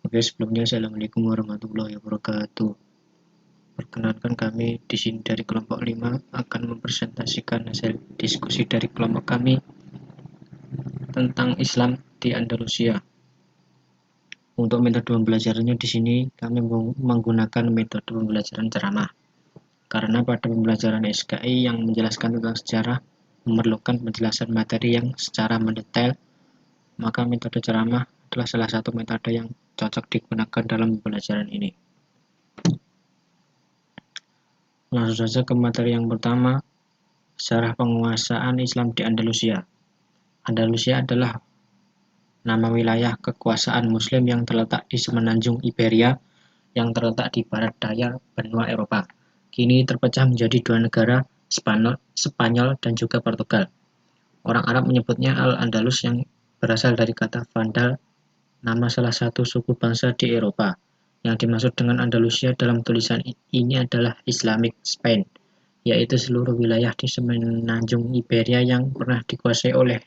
Oke, sebelumnya Assalamualaikum warahmatullahi wabarakatuh. Perkenalkan kami di sini dari kelompok 5 akan mempresentasikan hasil diskusi dari kelompok kami tentang Islam di Andalusia. Untuk metode pembelajarannya di sini kami menggunakan metode pembelajaran ceramah. Karena pada pembelajaran SKI yang menjelaskan tentang sejarah memerlukan penjelasan materi yang secara mendetail, maka metode ceramah adalah salah satu metode yang cocok digunakan dalam pembelajaran ini. Langsung saja ke materi yang pertama, sejarah penguasaan Islam di Andalusia. Andalusia adalah nama wilayah kekuasaan Muslim yang terletak di semenanjung Iberia yang terletak di barat daya benua Eropa. Kini terpecah menjadi dua negara, Spanyol dan juga Portugal. Orang Arab menyebutnya Al-Andalus yang berasal dari kata Vandal, nama salah satu suku bangsa di Eropa. Yang dimaksud dengan Andalusia dalam tulisan ini adalah Islamic Spain, yaitu seluruh wilayah di semenanjung Iberia yang pernah dikuasai oleh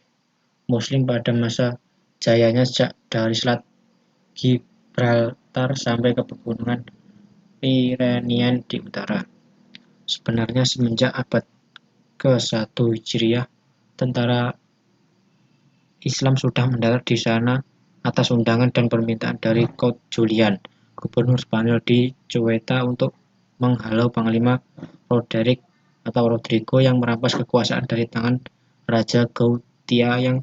Muslim pada masa jayanya sejak dari Selat Gibraltar sampai ke pegunungan Pyrenean di utara. Sebenarnya semenjak abad ke-1 Hijriah, tentara Islam sudah mendarat di sana atas undangan dan permintaan dari Count Julian, gubernur Spanyol di Ceuta, untuk menghalau Panglima Rodrigo yang merampas kekuasaan dari tangan Raja Gautia yang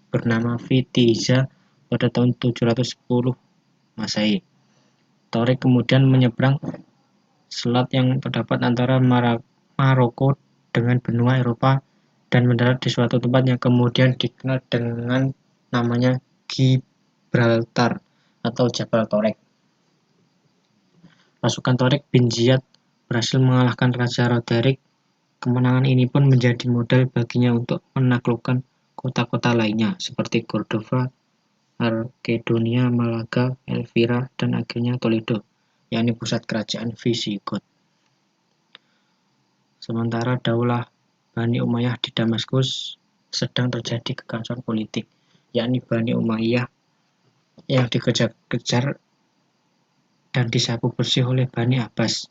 bernama Vitiza pada tahun 710 Masehi. Torik kemudian menyeberang selat yang terdapat antara Maroko dengan benua Eropa dan mendarat di suatu tempat yang kemudian dikenal dengan namanya Gibraltar atau Jabal Torik. Pasukan Torik bin Ziyad berhasil mengalahkan Raja Roderick. Kemenangan ini pun menjadi modal baginya untuk menaklukkan kota-kota lainnya seperti Cordova, Arkedonia, Malaga, Elvira, dan akhirnya Toledo, yakni pusat kerajaan Visigoth. Sementara Daulah Bani Umayyah di Damaskus sedang terjadi kekacauan politik, yakni Bani Umayyah yang dikejar-kejar dan disapu bersih oleh Bani Abbas.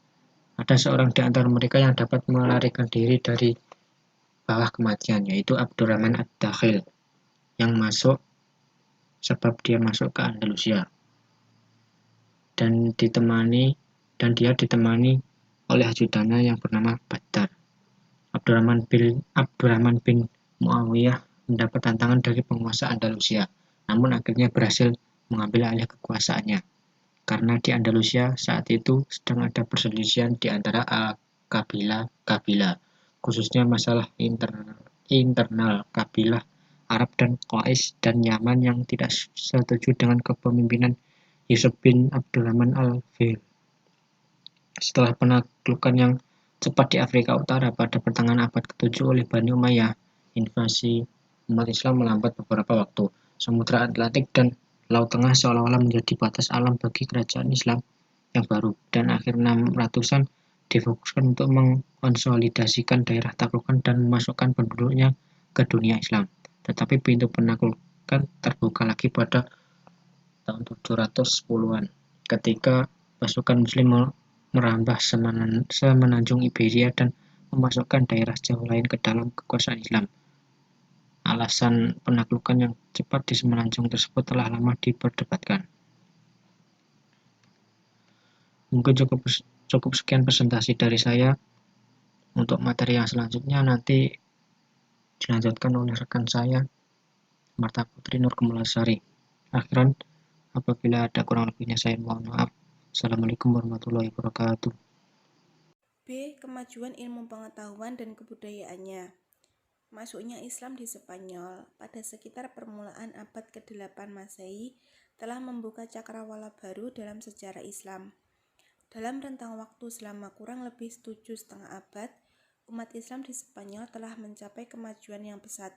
Ada seorang di antara mereka yang dapat melarikan diri dari bawah kematian, yaitu Abdurrahman Ad-Dakhil, yang masuk sebab dia masuk ke Andalusia. Dan dia ditemani oleh ajudannya yang bernama Badar. Abdurrahman bin Muawiyah mendapat tantangan dari penguasa Andalusia, namun akhirnya berhasil mengambil alih kekuasaannya. Karena di Andalusia saat itu sedang ada perselisihan di antara kabilah, khususnya masalah internal kabilah Arab dan Quraisy dan Yaman yang tidak setuju dengan kepemimpinan Yusuf bin Abdurrahman al-Fil. Setelah penaklukan yang cepat di Afrika Utara pada pertengahan abad ke-7 oleh Bani Umayyah, invasi umat Islam melambat beberapa waktu. Samudra Atlantik dan Laut Tengah seolah-olah menjadi batas alam bagi kerajaan Islam yang baru, dan akhir 600-an difokuskan untuk mengkonsolidasikan daerah taklukan dan memasukkan penduduknya ke dunia Islam. Tetapi pintu penaklukan terbuka lagi pada tahun 710-an ketika pasukan Muslim merambah semenanjung Iberia dan memasukkan daerah jauh lain ke dalam kekuasaan Islam. Alasan penaklukan yang cepat di semenanjung tersebut telah lama diperdebatkan. Mungkin cukup sekian presentasi dari saya. Untuk materi yang selanjutnya nanti dilanjutkan oleh rekan saya, Marta Putri Nur Kemalasari. Akhiran, apabila ada kurang lebihnya saya mohon maaf. Assalamualaikum warahmatullahi wabarakatuh. B. Kemajuan ilmu pengetahuan dan kebudayaannya. Masuknya Islam di Spanyol pada sekitar permulaan abad ke-8 Masehi telah membuka cakrawala baru dalam sejarah Islam. Dalam rentang waktu selama kurang lebih 7,5 abad, umat Islam di Spanyol telah mencapai kemajuan yang pesat,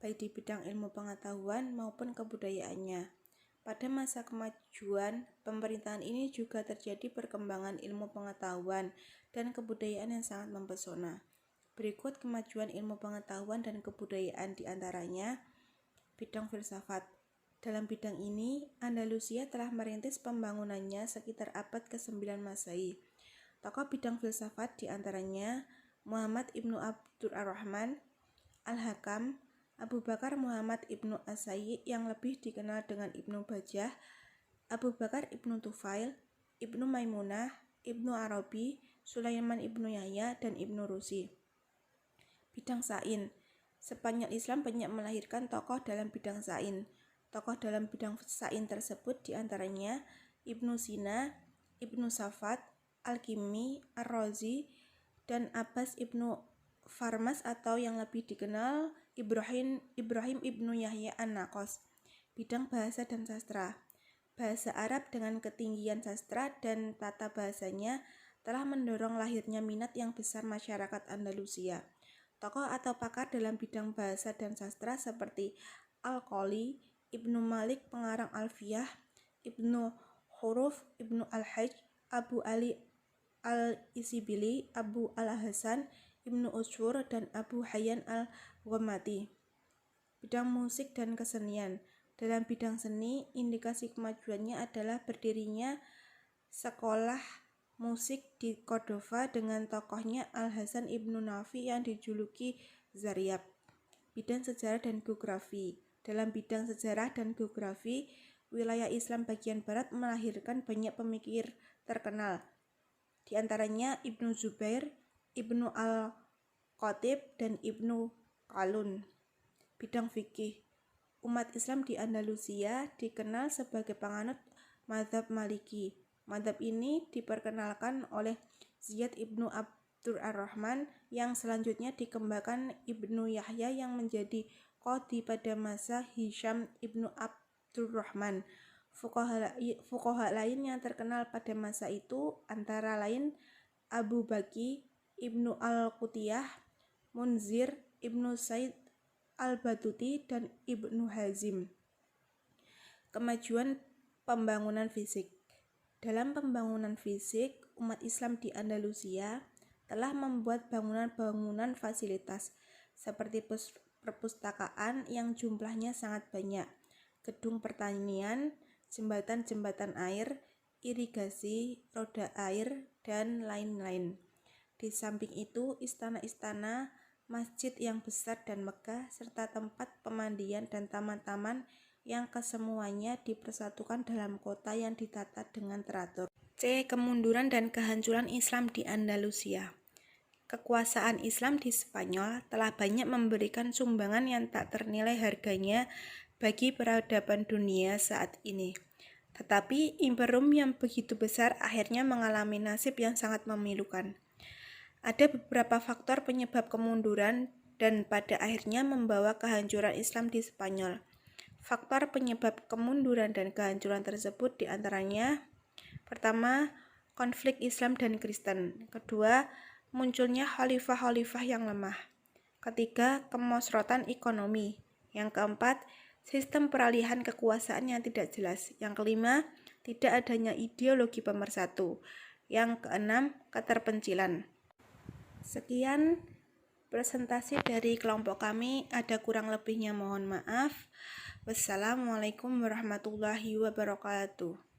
baik di bidang ilmu pengetahuan maupun kebudayaannya. Pada masa kemajuan pemerintahan ini juga terjadi perkembangan ilmu pengetahuan dan kebudayaan yang sangat mempesona. Berikut kemajuan ilmu pengetahuan dan kebudayaan diantaranya bidang filsafat. Dalam bidang ini, Andalusia telah merintis pembangunannya sekitar abad ke-9 Masehi. Tokoh bidang filsafat diantaranya Muhammad ibnu Abdur ar-Rahman Al-Hakam, Abu Bakar Muhammad ibnu As-Sayyid yang lebih dikenal dengan Ibnu Bajjah, Abu Bakar ibnu Tufail, Ibnu Maimunah, Ibnu Arabi, Sulaiman ibnu Yahya, dan Ibnu Rusi. Bidang sain. Spanyol Islam banyak melahirkan tokoh dalam bidang sain. Tokoh dalam bidang sain tersebut diantaranya Ibnu Sina, Ibnu Safad, Al-Kimi, Ar-Razi, dan Abbas ibnu Farmas atau yang lebih dikenal Ibrahim ibnu Yahya An-Naqas. Bidang bahasa dan sastra. Bahasa Arab dengan ketinggian sastra dan tata bahasanya telah mendorong lahirnya minat yang besar masyarakat Andalusia. Tokoh atau pakar dalam bidang bahasa dan sastra seperti Al-Qoli, Ibnu Malik pengarang Alfiyah, Ibnu Huruf, Ibnu Al-Hajj, Abu Ali Al-Isibili, Abu Al-Hasan, Ibnu Ushur, dan Abu Hayyan Al-Ghamati. Bidang musik dan kesenian. Dalam bidang seni, indikasi kemajuannya adalah berdirinya sekolah musik di Cordova dengan tokohnya Al-Hasan Ibnu Nafi yang dijuluki Zaryab. Bidang sejarah dan geografi. Dalam bidang sejarah dan geografi, wilayah Islam bagian barat melahirkan banyak pemikir terkenal. Di antaranya Ibnu Zubair, Ibnu Al-Khatib, dan Ibnu Qalun. Bidang fikih. Umat Islam di Andalusia dikenal sebagai penganut mazhab Maliki. Mazhab ini diperkenalkan oleh Ziyad ibnu Abdur ar-Rahman yang selanjutnya dikembangkan Ibnu Yahya yang menjadi qadhi pada masa Hisham ibnu Abdurrahman. Fuqaha lain yang terkenal pada masa itu antara lain Abu Baki ibnu Al-Qutiyah, Munzir ibnu Said Al-Batuti, dan Ibnu Hazim. Kemajuan pembangunan fisik. Dalam pembangunan fisik, umat Islam di Andalusia telah membuat bangunan-bangunan fasilitas seperti perpustakaan yang jumlahnya sangat banyak, gedung pertanian, jembatan-jembatan air, irigasi, roda air, dan lain-lain. Di samping itu, istana-istana, masjid yang besar dan megah, serta tempat pemandian dan taman-taman yang kesemuanya dipersatukan dalam kota yang ditata dengan teratur. C. Kemunduran dan kehancuran Islam di Andalusia. Kekuasaan Islam di Spanyol telah banyak memberikan sumbangan yang tak ternilai harganya bagi peradaban dunia saat ini. Tetapi imperium yang begitu besar akhirnya mengalami nasib yang sangat memilukan. Ada beberapa faktor penyebab kemunduran dan pada akhirnya membawa kehancuran Islam di Spanyol. Faktor penyebab kemunduran dan kehancuran tersebut diantaranya: pertama, konflik Islam dan Kristen. Kedua, munculnya khalifah-khalifah yang lemah. Ketiga, kemosrotan ekonomi. Yang keempat, sistem peralihan kekuasaan yang tidak jelas. Yang kelima, tidak adanya ideologi pemersatu. Yang keenam, keterpencilan. Sekian presentasi dari kelompok kami, ada kurang lebihnya mohon maaf. Wassalamualaikum warahmatullahi wabarakatuh.